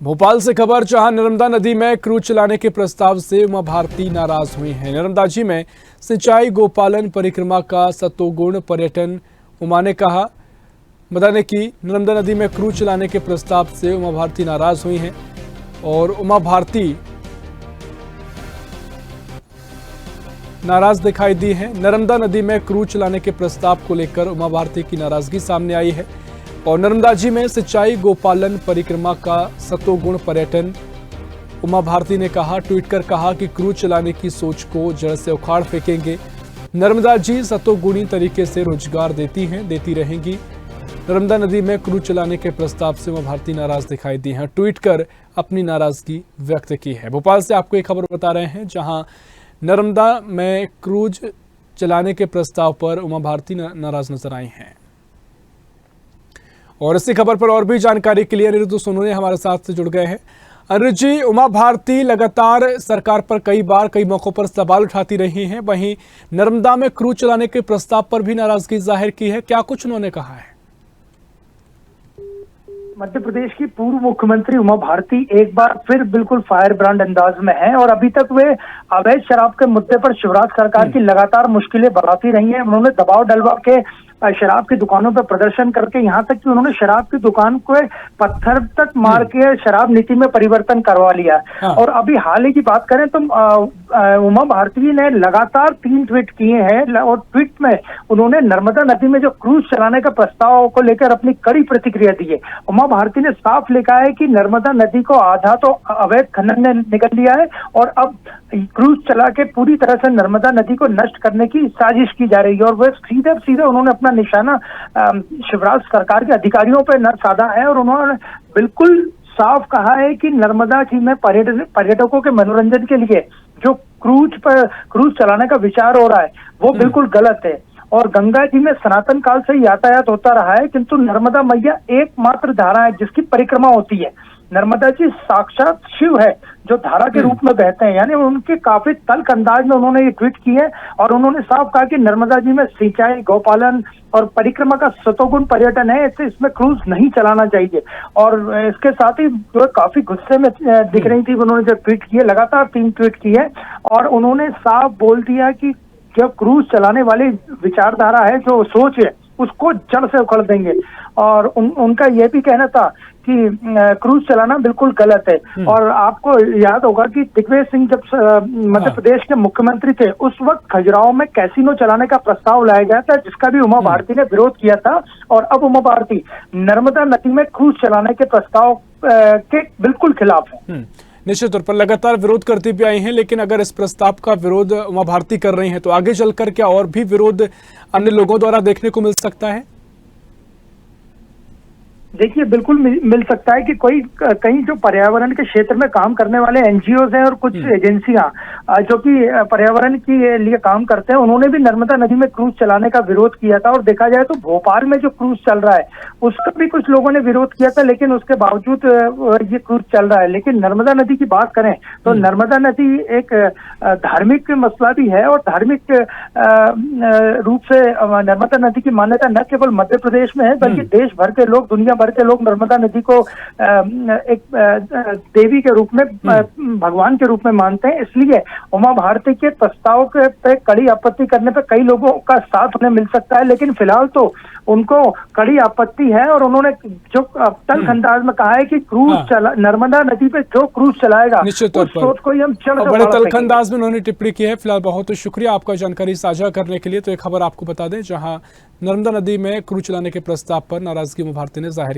भोपाल से खबर, जहां नर्मदा नदी में क्रूज चलाने के प्रस्ताव से उमा भारती नाराज हुई हैं। नर्मदा जी में सिंचाई, गोपालन, परिक्रमा का सतोगुण पर्यटन। उमा ने कहा, बताने की नर्मदा नदी में क्रूज चलाने के प्रस्ताव से उमा भारती नाराज हुई हैं और उमा भारती नाराज दिखाई दी है। नर्मदा नदी में क्रूज चलाने के प्रस्ताव को लेकर उमा भारती की नाराजगी सामने आई है और नर्मदा जी में सिंचाई, गोपालन, परिक्रमा का सतोगुण पर्यटन। उमा भारती ने कहा, ट्वीट कर कहा कि क्रूज चलाने की सोच को जड़ से उखाड़ फेंकेंगे। नर्मदा जी सतोगुणी तरीके से रोजगार देती रहेंगी। नर्मदा नदी में क्रूज चलाने के प्रस्ताव से उमा भारती नाराज दिखाई दी हैं, ट्वीट कर अपनी नाराजगी व्यक्त की है। भोपाल से आपको एक खबर बता रहे हैं, जहां नर्मदा में क्रूज चलाने के प्रस्ताव पर उमा भारती नाराज नजर आई हैं। और इसी खबर पर और भी जानकारी के लिए अनिरुद्ध सोनू ने हमारे साथ से जुड़ गए हैं। अनिरुद्ध जी, उमा भारती लगातार सरकार पर कई मौकों पर सवाल उठाती रही हैं, वहीं नर्मदा में क्रूज चलाने के प्रस्ताव पर भी नाराजगी जाहिर की है। क्या कुछ उन्होंने कहा है? मध्य प्रदेश की पूर्व मुख्यमंत्री उमा भारती एक बार फिर बिल्कुल फायर ब्रांड अंदाज में हैं और अभी तक वे अवैध शराब के मुद्दे पर शिवराज सरकार की लगातार मुश्किलें बढ़ाती रही हैं। उन्होंने दबाव डलवा के शराब की दुकानों पर प्रदर्शन करके यहाँ तक कि उन्होंने शराब की दुकान को पत्थर तक मार के शराब नीति में परिवर्तन करवा लिया। हाँ। और अभी हाल ही की बात करें तो उमा भारती ने लगातार 3 ट्वीट किए हैं और ट्वीट में उन्होंने नर्मदा नदी में जो क्रूज चलाने का प्रस्ताव को लेकर अपनी कड़ी प्रतिक्रिया दी है। उमा भारती ने साफ लिखा है कि नर्मदा नदी को आधा तो अवैध खनन ने निकल लिया है और अब क्रूज चला के पूरी तरह से नर्मदा नदी को नष्ट करने की साजिश की जा रही है। और वह सीधे उन्होंने अपना निशाना शिवराज सरकार के अधिकारियों पर न साधा है और उन्होंने बिल्कुल साफ कहा है कि नर्मदा जी में पर्यटकों के मनोरंजन के लिए जो क्रूज चलाने का विचार हो रहा है वो बिल्कुल गलत है। और गंगा जी में सनातन काल से यातायात होता रहा है, किंतु नर्मदा मैया एकमात्र धारा है जिसकी परिक्रमा होती है। नर्मदा जी साक्षात शिव है जो धारा के रूप में बहते हैं। यानी उनके काफी तल्ख अंदाज में उन्होंने ये ट्वीट किए और उन्होंने साफ कहा कि नर्मदा जी में सिंचाई, गोपालन और परिक्रमा का सतोगुण पर्यटन है, इससे इसमें क्रूज नहीं चलाना चाहिए। और इसके साथ ही जो काफी गुस्से में दिख रही थी, उन्होंने जो ट्वीट किए, लगातार 3 ट्वीट किए और उन्होंने साफ बोल दिया कि जो क्रूज चलाने वाली विचारधारा है, जो सोच है, उसको जड़ से उखड़ देंगे। और उनका यह भी कहना था कि क्रूज चलाना बिल्कुल गलत है। और आपको याद होगा कि दिग्विजय सिंह जब मध्य प्रदेश के मुख्यमंत्री थे, उस वक्त खजुराहो में कैसीनो चलाने का प्रस्ताव लाया गया था, जिसका भी उमा भारती ने विरोध किया था। और अब उमा भारती नर्मदा नदी में क्रूज चलाने के प्रस्ताव के बिल्कुल खिलाफ है। निश्चित तौर पर लगातार विरोध करती भी आई हैं, लेकिन अगर इस प्रस्ताव का विरोध उमा भारती कर रही हैं तो आगे चलकर क्या और भी विरोध अन्य लोगों द्वारा देखने को मिल सकता है? देखिए, बिल्कुल मिल सकता है कि कहीं जो पर्यावरण के क्षेत्र में काम करने वाले एनजीओज हैं और कुछ एजेंसियां जो कि पर्यावरण के लिए काम करते हैं, उन्होंने भी नर्मदा नदी में क्रूज चलाने का विरोध किया था। और देखा जाए तो भोपाल में जो क्रूज चल रहा है उसका भी कुछ लोगों ने विरोध किया था, लेकिन उसके बावजूद ये क्रूज चल रहा है। लेकिन नर्मदा नदी की बात करें तो नर्मदा नदी एक धार्मिक मसला भी है और धार्मिक रूप से नर्मदा नदी की मान्यता न केवल मध्य प्रदेश में है बल्कि देश भर के लोग, दुनिया भर के लोग नर्मदा नदी को एक देवी के रूप में, भगवान के रूप में मानते हैं। इसलिए उमा भारती के प्रस्ताव पे कड़ी आपत्ति करने पे कई लोगों का साथ उन्हें मिल सकता है, लेकिन फिलहाल तो उनको कड़ी आपत्ति है। और उन्होंने जो तल्ख अंदाज में कहा है कि क्रूज नर्मदा नदी पे जो क्रूज चलाएगा निश्चित तौर पर, सोच को हम बड़े तल्ख अंदाज में उन्होंने टिप्पणी की है। फिलहाल बहुत शुक्रिया आपका जानकारी साझा करने के लिए। तो एक खबर आपको बता दें, जहां नर्मदा नदी में क्रूज चलाने के प्रस्ताव पर नाराजगी उमा भारती ने जाहिर